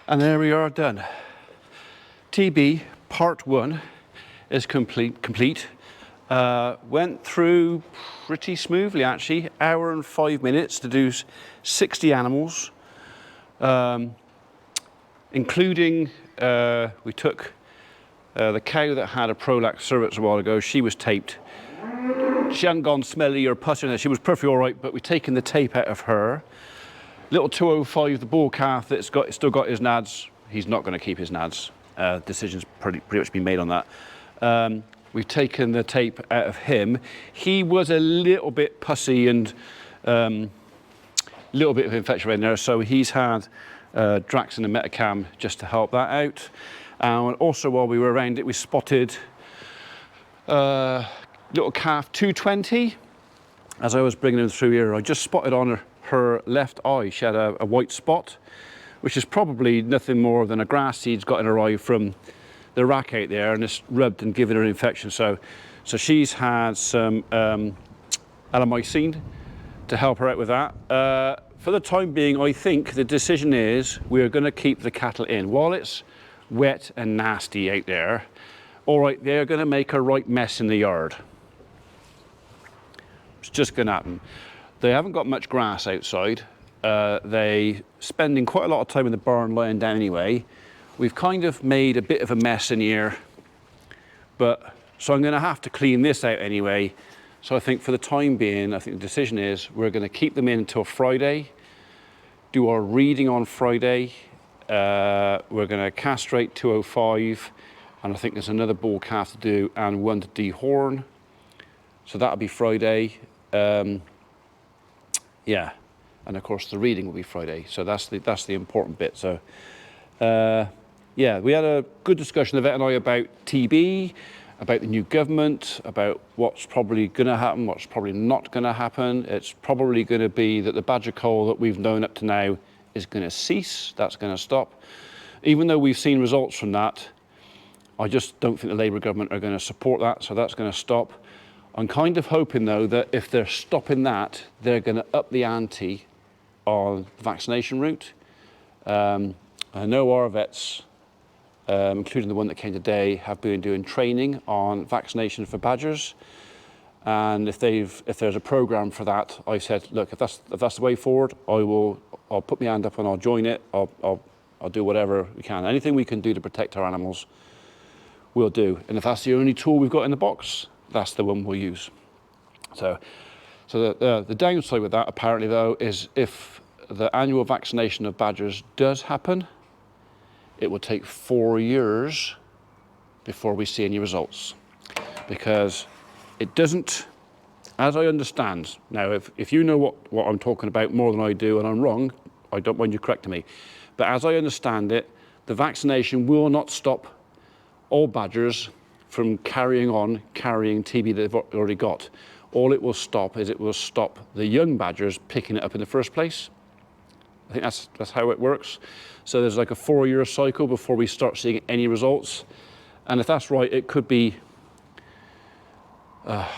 And there we are, done. TB part 1 is complete. Went through pretty smoothly actually. Hour and 5 minutes to do 60 animals, including we took the cow that had a prolapse cervix a while ago. She was taped. She hadn't gone smelly or pussy. She was perfectly all right, but we've taken the tape out of her. Little 205, the bull calf that's still got his nads. He's not going to keep his nads. Decision's pretty much been made on that. We've taken the tape out of him. He was a little bit pussy and a little bit of infection in there, so he's had Drax and a Metacam just to help that out. And also while we were around it, we spotted little calf 220. As I was bringing him through here, I just spotted on her left eye. She had a white spot, which is probably nothing more than a grass seed's got in her eye from the rack out there, and it's rubbed and given her an infection. So she's had some Alamycine to help her out with that. For the time being, I think the decision is we're going to keep the cattle in. While it's wet and nasty out there, all right, they're going to make a right mess in the yard. It's just going to happen. They haven't got much grass outside. They spending quite a lot of time in the barn lying down anyway. We've kind of made a bit of a mess in here, so I'm going to have to clean this out anyway. So I think for the time being, I think the decision is we're going to keep them in until Friday, do our reading on Friday. We're going to castrate 205, and I think there's another bull calf to do and one to dehorn. So that'll be Friday. Yeah, and of course the reading will be Friday. So that's the important bit. So yeah, we had a good discussion, the vet and I, about TB, about the new government, about what's probably going to happen, what's probably not going to happen. It's probably going to be that the badger cull that we've known up to now is going to cease. That's going to stop. Even though we've seen results from that, I just don't think the Labour government are going to support that, so that's going to stop. I'm kind of hoping though that if they're stopping that, they're going to up the ante on the vaccination route. I know our vets, including the one that came today, have been doing training on vaccination for badgers. And if there's a program for that, I said, look, if that's the way forward, I'll put my hand up and I'll join it. I'll do whatever we can. Anything we can do to protect our animals, we'll do. And if that's the only tool we've got in the box, that's the one we'll use. So the downside with that, apparently though, is if the annual vaccination of badgers does happen, it will take 4 years before we see any results, because it doesn't, as I understand. Now, if you know what I'm talking about more than I do and I'm wrong, I don't mind you correcting me. But as I understand it, the vaccination will not stop all badgers from carrying TB that they've already got. All it will stop is it will stop the young badgers picking it up in the first place. I think that's how it works. So there's like a 4-year cycle before we start seeing any results. And if that's right, it could be,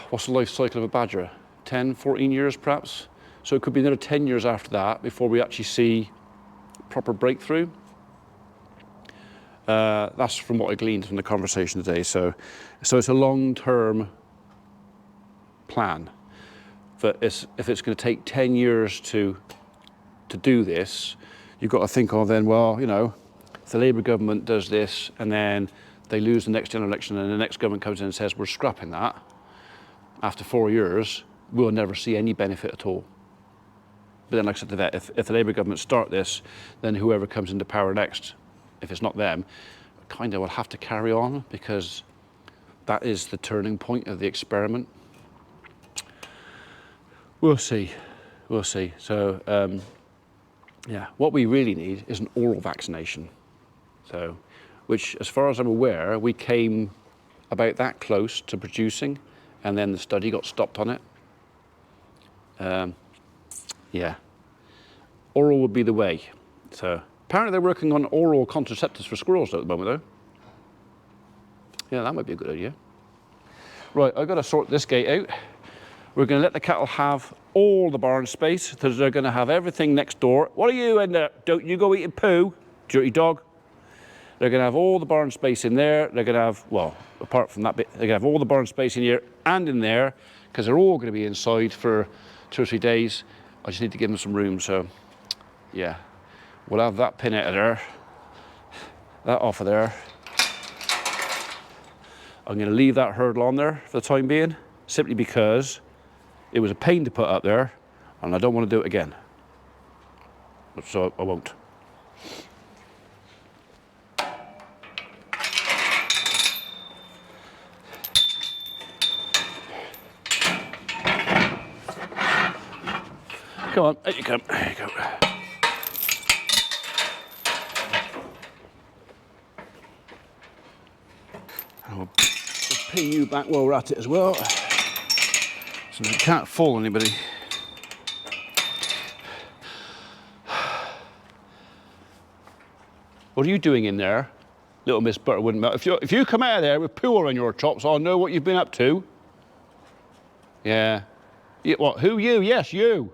what's the life cycle of a badger? 10, 14 years perhaps? So it could be another 10 years after that before we actually see proper breakthrough. That's from what I gleaned from the conversation today. So it's a long-term plan. But if it's going to take 10 years to do this, you've got to think of then, well, you know, if the Labour government does this and then they lose the next general election and the next government comes in and says we're scrapping that, after 4 years, we'll never see any benefit at all. But then, like I said to that, if the Labour government start this, then whoever comes into power next, if it's not them, kind of will have to carry on, because that is the turning point of the experiment. We'll see. So, yeah, what we really need is an oral vaccination. So, which, as far as I'm aware, we came about that close to producing, and then the study got stopped on it. Yeah, oral would be the way. So apparently they're working on oral contraceptives for squirrels at the moment though. Yeah, that might be a good idea. Right, I've got to sort this gate out. We're going to let the cattle have all the barn space, because they're going to have everything next door. What are you in there? Don't you go eating poo. dirty dog. They're going to have all the barn space in there. They're going to have, well, apart from that bit, they're going to have all the barn space in here and in there, because they're all going to be inside for 2 or 3 days. I just need to give them some room, so yeah. We'll have that pin out of there, that off of there. I'm going to leave that hurdle on there for the time being, simply because it was a pain to put up there, and I don't want to do it again. So I won't. Come on, there you come. There you go. And we'll just pin you back while we're at it as well, so you can't fall on anybody. What are you doing in there, little Miss Butterwood Melt? If you come out of there with poo on your chops, I'll know what you've been up to. Yeah. What? Who? You? Yes, you.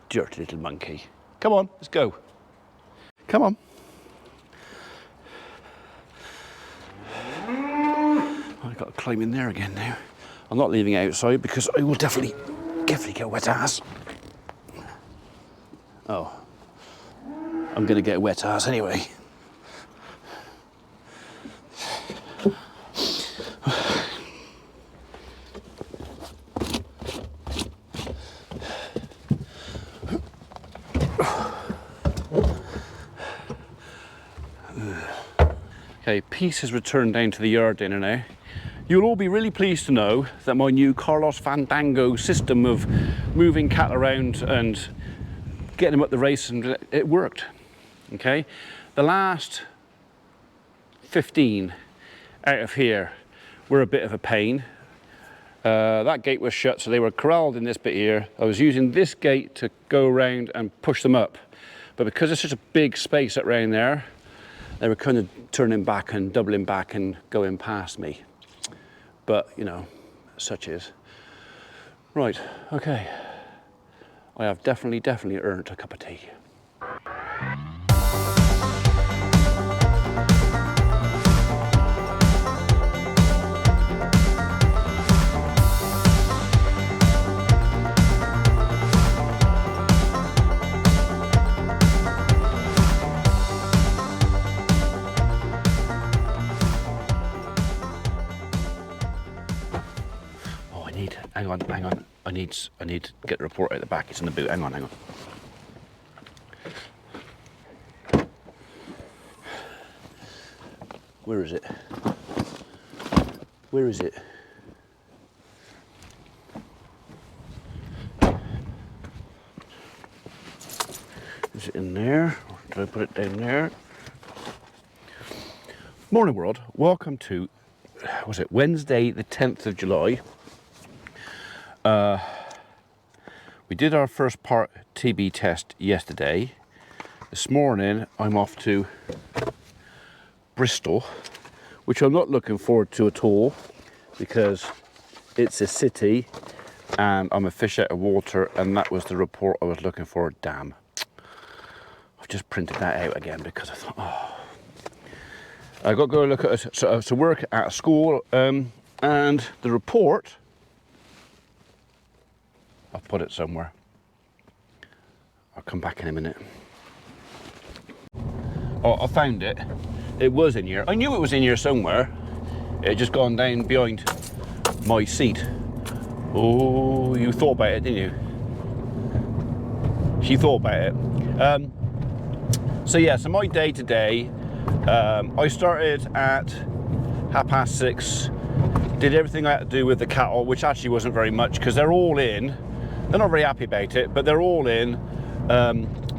Dirty little monkey. Come on, let's go. Come on. I've got to climb in there again now. I'm not leaving it outside because I will definitely get wet ass. Oh. I'm going to get a wet ass anyway. Okay, peace has returned down to the yard dinner now. You'll all be really pleased to know that my new Carlos Fandango system of moving cattle around and getting them up the race, and it worked. Okay, the last 15 out of here were a bit of a pain. That gate was shut, so they were corralled in this bit here. I was using this gate to go around and push them up, but because it's such a big space up around there, they were kind of turning back and doubling back and going past me. But, you know, such is. Right, okay. I have definitely earned a cup of tea. Hang on. I need to get the report out the back. It's in the boot. Hang on. Where is it? Where is it? Is it in there? Or did I put it down there? Morning world. Welcome to, was it Wednesday the 10th of July? We did our first part TB test yesterday. This morning I'm off to Bristol, which I'm not looking forward to at all because it's a city and I'm a fish out of water, and that was the report I was looking for. Damn. I've just printed that out again because I thought, oh. I got to go look at so work at a school, and the report, I've put it somewhere. I'll come back in a minute. Oh, I found it. It was in here. I knew it was in here somewhere. It had just gone down behind my seat. Oh, you thought about it, didn't you? She thought about it. So yeah, so my day today, I started at 6:30, did everything I had to do with the cattle, which actually wasn't very much because they're all in. They're not very happy about it, but they're all in.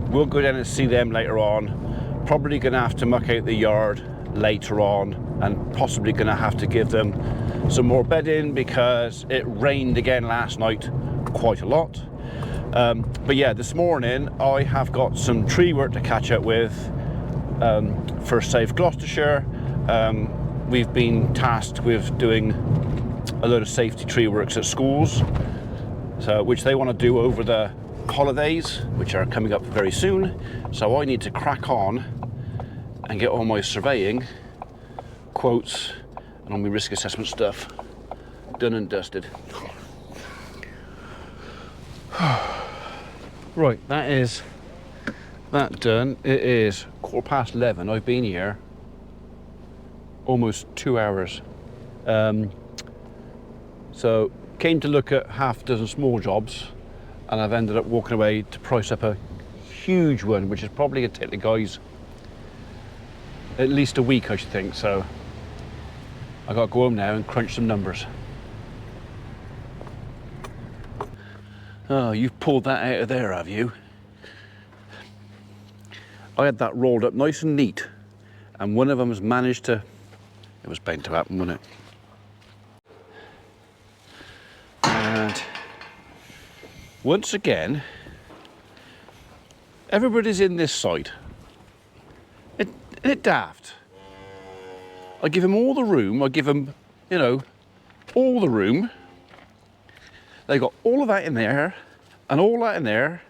We'll go down and see them later on. Probably gonna have to muck out the yard later on, and possibly gonna have to give them some more bedding because it rained again last night quite a lot. But yeah, this morning I have got some tree work to catch up with for Safe Gloucestershire. We've been tasked with doing a load of safety tree works at schools, so which they want to do over the holidays, which are coming up very soon, so I need to crack on and get all my surveying quotes and all my risk assessment stuff done and dusted. Right, that is that done. It is 11:15. I've been here almost 2 hours. So came to look at half a dozen small jobs, and I've ended up walking away to price up a huge one, which is probably going to take the guys at least a week, I should think. So I got to go home now and crunch some numbers. Oh, you've pulled that out of there, have you? I had that rolled up nice and neat, and one of them has managed to, it was bound to happen, wasn't it? And once again, everybody's in this side. Isn't it daft? I give them all the room, I give them, you know, all the room. They got all of that in there, and all that in there,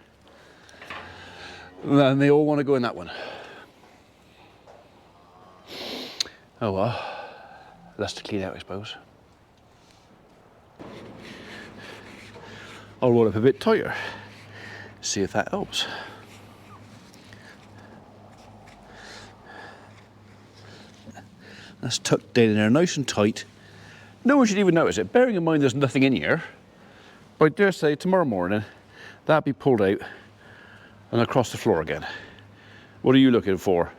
and they all want to go in that one. Oh well, less to clean out, I suppose. I'll roll up a bit tighter, see if that helps. That's tucked down in there nice and tight. No one should even notice it, bearing in mind there's nothing in here. But I dare say tomorrow morning that'll be pulled out and across the floor again. What are you looking for?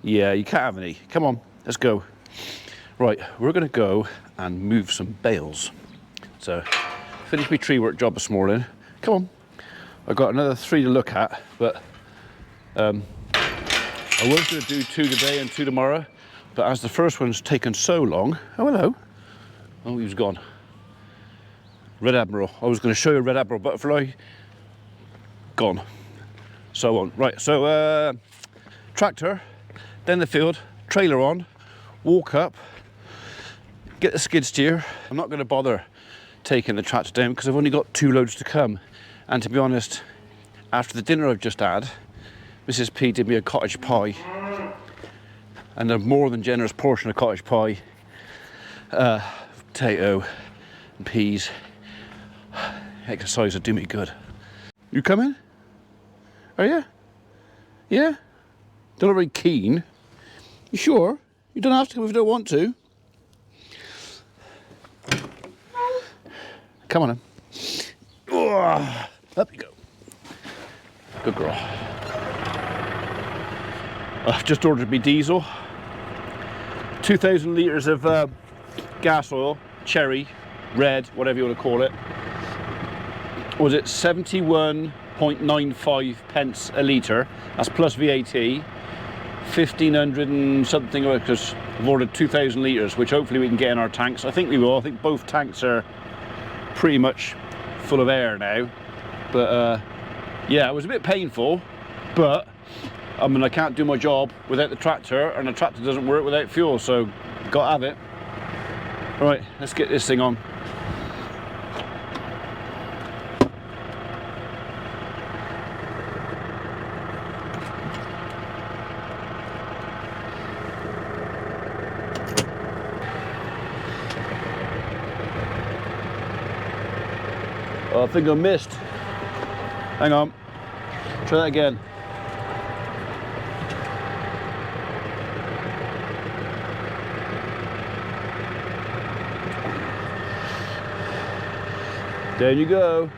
Yeah, you can't have any. Come on, let's go. Right, we're gonna go and move some bales. So, finished my tree work job this morning. Come on. I've got another 3 to look at, but I was gonna do 2 today and 2 tomorrow, but as the first one's taken so long, oh hello. Oh, he was gone. Red Admiral. I was going to show you a Red Admiral butterfly. Gone. So on. Right, so tractor, then the field, trailer on, walk up, get the skid steer. I'm not going to bother taking the tractor down because I've only got 2 loads to come. And to be honest, after the dinner I've just had, Mrs. P did me a cottage pie. And a more than generous portion of cottage pie. Potato and peas. Exercise would do me good. You coming? Are you? Yeah? Don't look very keen. You sure? You don't have to if you don't want to. Come on then. Oh, up you go. Good girl. I've just ordered me diesel. 2,000 litres of gas oil, cherry, red, whatever you want to call it. Was it 71.95 pence a litre? That's plus VAT. 1,500 and something, because I've ordered 2,000 litres, which hopefully we can get in our tanks. I think we will. I think both tanks are pretty much full of air now. But yeah, it was a bit painful, but I mean, I can't do my job without the tractor, and the tractor doesn't work without fuel, so gotta have it. Right, let's get this thing on. Oh, I think I missed. Hang on. Try that again. Down you go.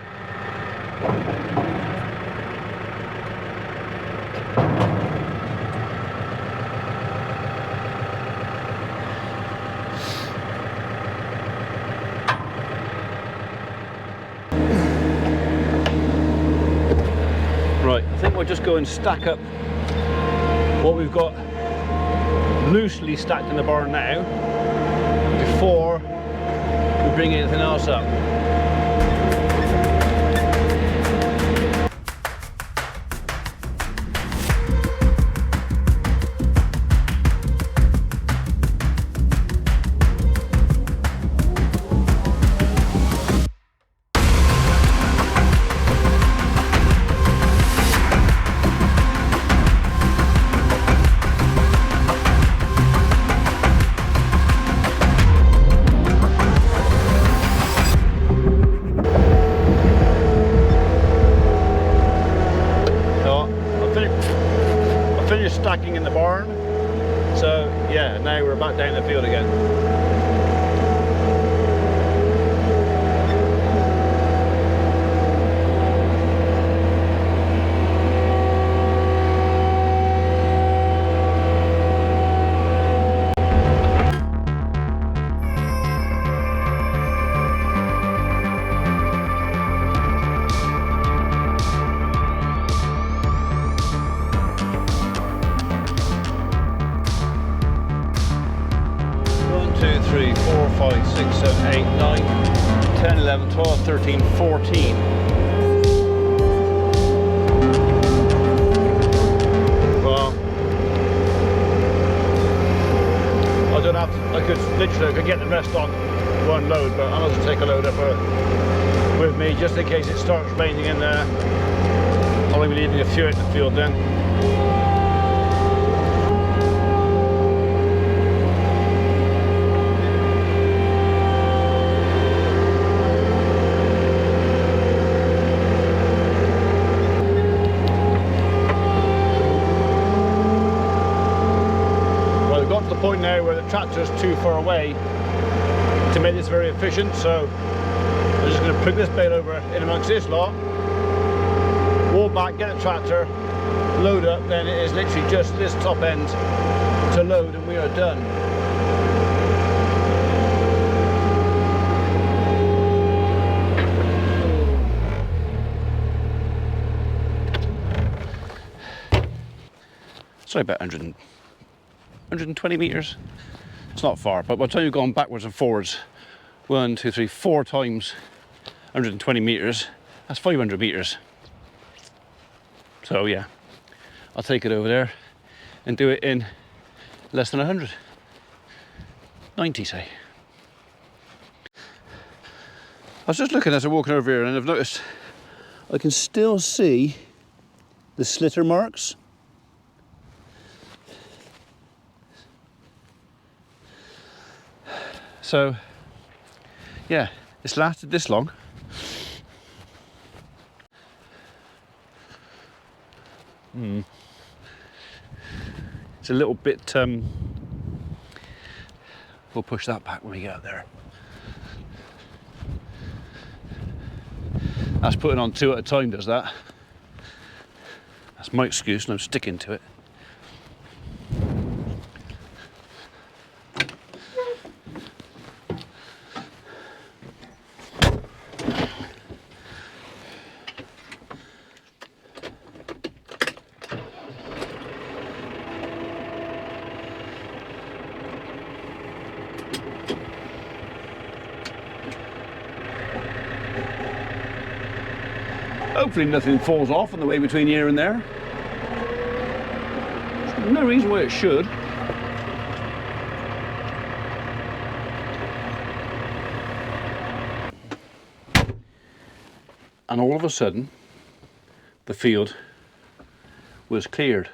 Right, I think we'll just go and stack up what we've got loosely stacked in the barn now before we bring anything else up. stacking in the barn. So yeah, now we're back down the field again. Two, three, 4, 5, 6, 7, 8, 9, 10, 11, 12, 13, 14. Well, I don't have to, I could get the rest on one load, but I must take a load up with me just in case it starts raining in there. I'll be leaving a few in the field then. Point now where the tractor's too far away to make this very efficient, so I'm just going to put this bale over in amongst this lot, walk back, get the tractor, load up, then it is literally just this top end to load and we are done. Sorry, about 120 metres. It's not far, but by the time you've gone backwards and forwards 1, 2, 3, 4 times 120 metres, that's 500 metres. So yeah, I'll take it over there and do it in less than 100. 90 say. I was just looking as I'm walking over here and I've noticed I can still see the slitter marks. So yeah, it's lasted this long. It's a little bit, we'll push that back when we get up there. That's putting on 2 at a time, does that? That's my excuse and I'm sticking to it. Hopefully nothing falls off on the way between here and there. There's no reason why it should. And all of a sudden, the field was cleared.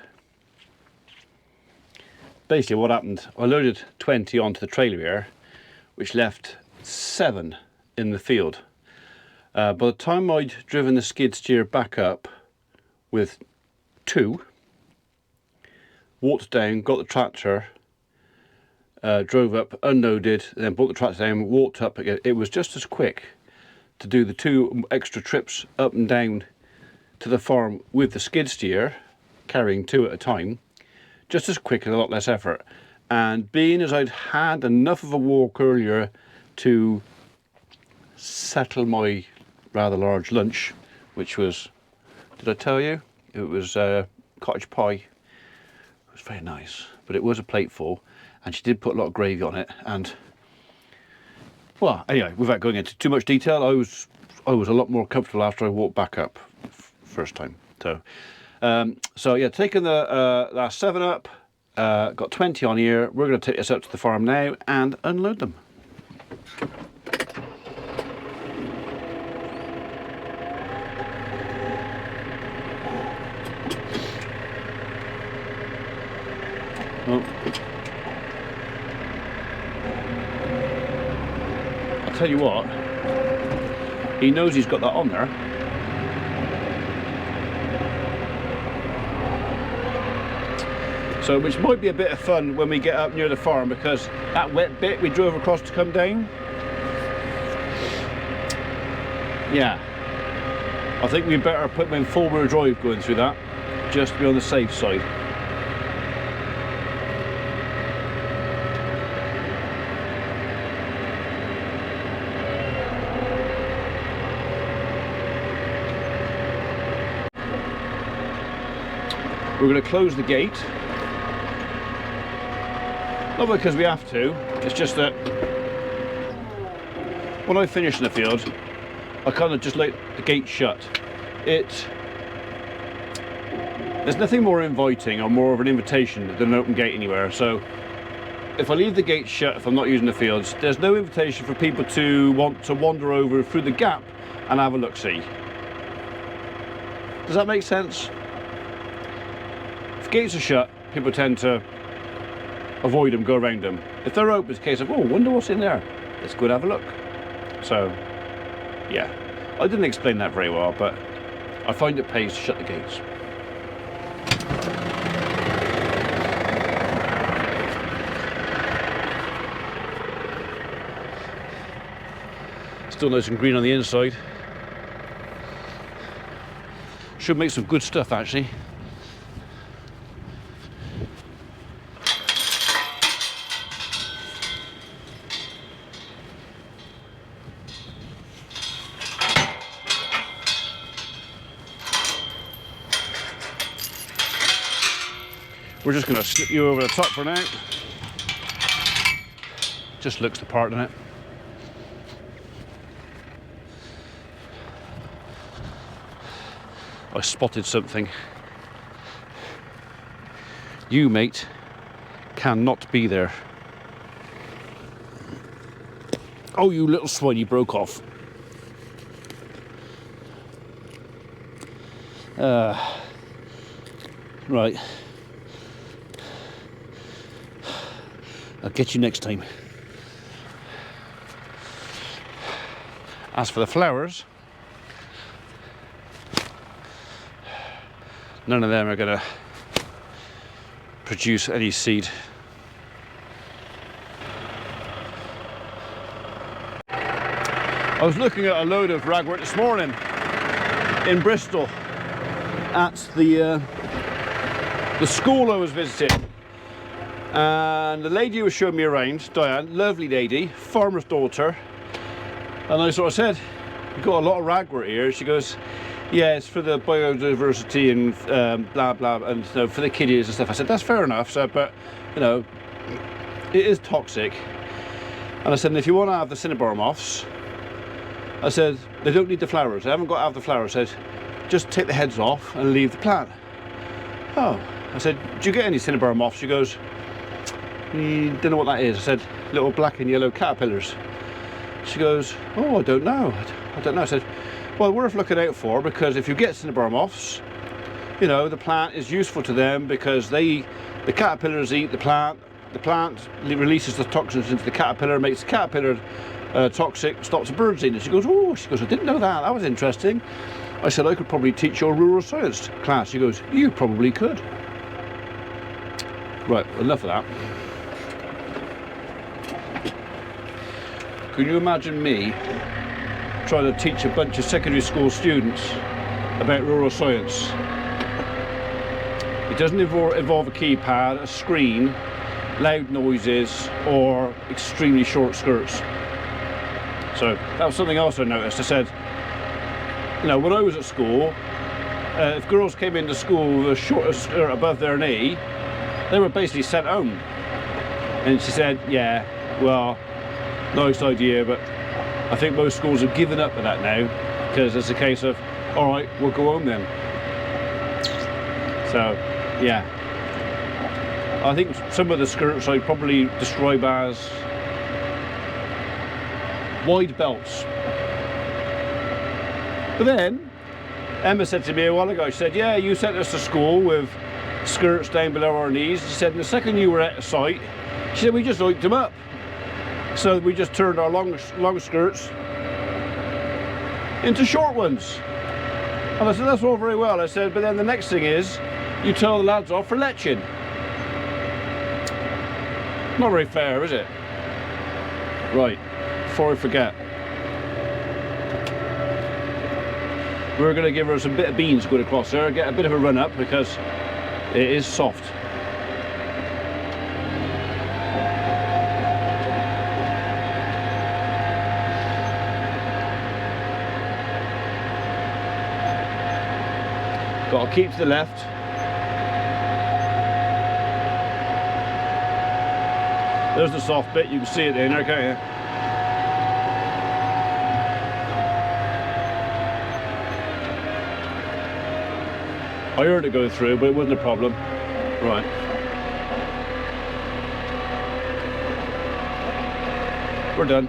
Basically what happened, I loaded 20 onto the trailer here, which left 7 in the field. By the time I'd driven the skid steer back up with 2, walked down, got the tractor, drove up, unloaded, then brought the tractor down, walked up again. It was just as quick to do the 2 extra trips up and down to the farm with the skid steer, carrying 2 at a time, just as quick and a lot less effort. And being as I'd had enough of a walk earlier to settle my rather large lunch, which was, did I tell you? It was cottage pie. It was very nice, but it was a plate full, and she did put a lot of gravy on it. And well, anyway, without going into too much detail, I was a lot more comfortable after I walked back up first time. So yeah, taking the last 7 up, got 20 on here. We're going to take this up to the farm now and unload them. Well, I'll tell you what, he knows he's got that on there. So, which might be a bit of fun when we get up near the farm, because that wet bit we drove across to come down, yeah, I think we better put in four-wheel drive going through that, just to be on the safe side. We're going to close the gate, not because we have to, it's just that when I finish in the field, I kind of just let the gate shut. There's nothing more inviting or more of an invitation than an open gate anywhere. So if I leave the gate shut, if I'm not using the fields, there's no invitation for people to want to wander over through the gap and have a look-see. Does that make sense? If gates are shut, people tend to avoid them, go around them. If they're open, it's a case of, oh, wonder what's in there. Let's go and have a look. So, yeah. I didn't explain that very well, but I find it pays to shut the gates. Still nice and green on the inside. Should make some good stuff, actually. We're just going to slip you over the top for now. Just looks the part, doesn't it? I spotted something. You, mate, cannot be there. Oh, you little swine, you broke off. Right. I'll get you next time. As for the flowers, none of them are going to produce any seed. I was looking at a load of ragwort this morning in Bristol at the school I was visiting. And the lady who was showing me around, Diane, lovely lady, farmer's daughter, and I sort of said, "You've got a lot of ragwort here." She goes, "Yeah, it's for the biodiversity and blah blah, and you know, for the kiddies and stuff." I said, "That's fair enough, so, but you know, it is toxic." And I said, "And if you want to have the cinnabar moths," I said, "they don't need the flowers. They haven't got to have the flowers." I said, "Just take the heads off and leave the plant." Oh, I said, "Do you get any cinnabar moths?" She goes, "Don't know what that is." I said, "Little black and yellow caterpillars." She goes, "Oh, I don't know. I don't know." I said, "Well, worth looking out for, because if you get cinnabar moths, you know, the plant is useful to them because the caterpillars eat the plant releases the toxins into the caterpillar, makes the caterpillar toxic, stops the birds eating." She goes, "Oh," she goes, "I didn't know that. That was interesting." I said, "I could probably teach your rural science class." She goes, "You probably could." Right, enough of that. Can you imagine me trying to teach a bunch of secondary school students about rural science? It doesn't involve a keypad, a screen, loud noises, or extremely short skirts. So that was something else I noticed. I said, you know, when I was at school, if girls came into school with a shorter skirt above their knee, they were basically sent home. And she said, "Yeah, well, nice idea, but I think most schools have given up with that now, because it's a case of, all right, we'll go home then." So, yeah. I think some of the skirts I'd probably describe as wide belts. But then, Emma said to me a while ago, she said, "Yeah, you sent us to school with skirts down below our knees." She said, "And the second you were at the site," she said, "we just hiked them up. So we just turned our long skirts into short ones." And I said, "That's all very well." I said, "But then the next thing is, you tell the lads off for leching." Not very fair, is it? Right, before I forget, we're going to give her some bit of beans going across there, get a bit of a run up because it is soft. Got to keep to the left. There's the soft bit, you can see it in there, can't you? I heard it go through, but it wasn't a problem. Right. We're done.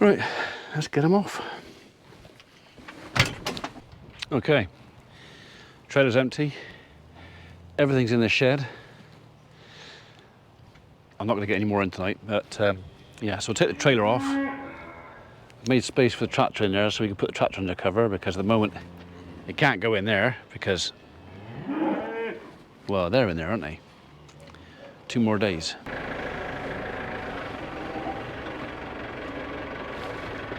Right, let's get them off. Okay, trailer's empty. Everything's in the shed. I'm not going to get any more in tonight, but yeah, so we'll take the trailer off. I've made space for the tractor in there so we can put the tractor under cover, because at the moment it can't go in there because, well, they're in there, aren't they? 2 more days.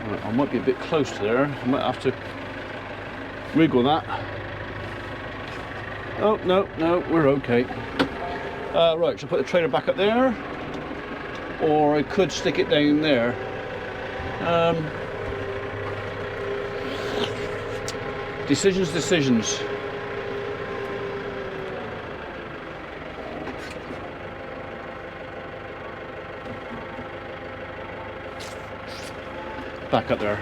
I might be a bit close to there. I might have to wriggle that. Oh, no, we're okay. Right, so put the trailer back up there, or I could stick it down there. Decisions. Back up there.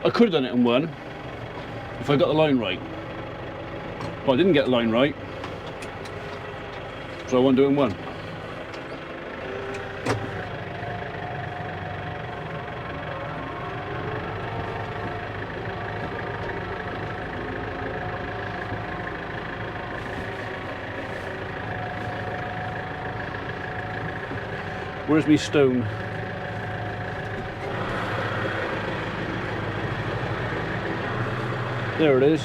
I could have done it in one if I got the line right, but I didn't get the line right, so I won't do it in one. Where's me stone? There it is.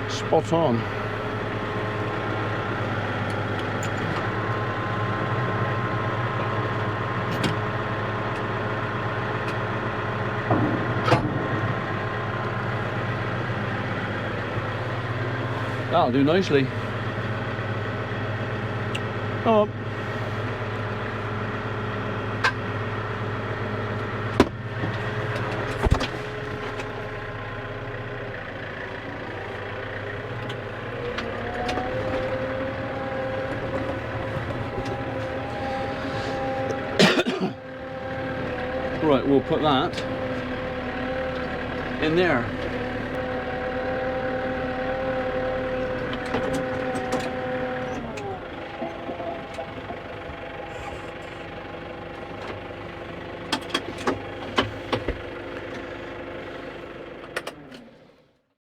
Spot on. That'll do nicely. Oh. Right, we'll put that in there.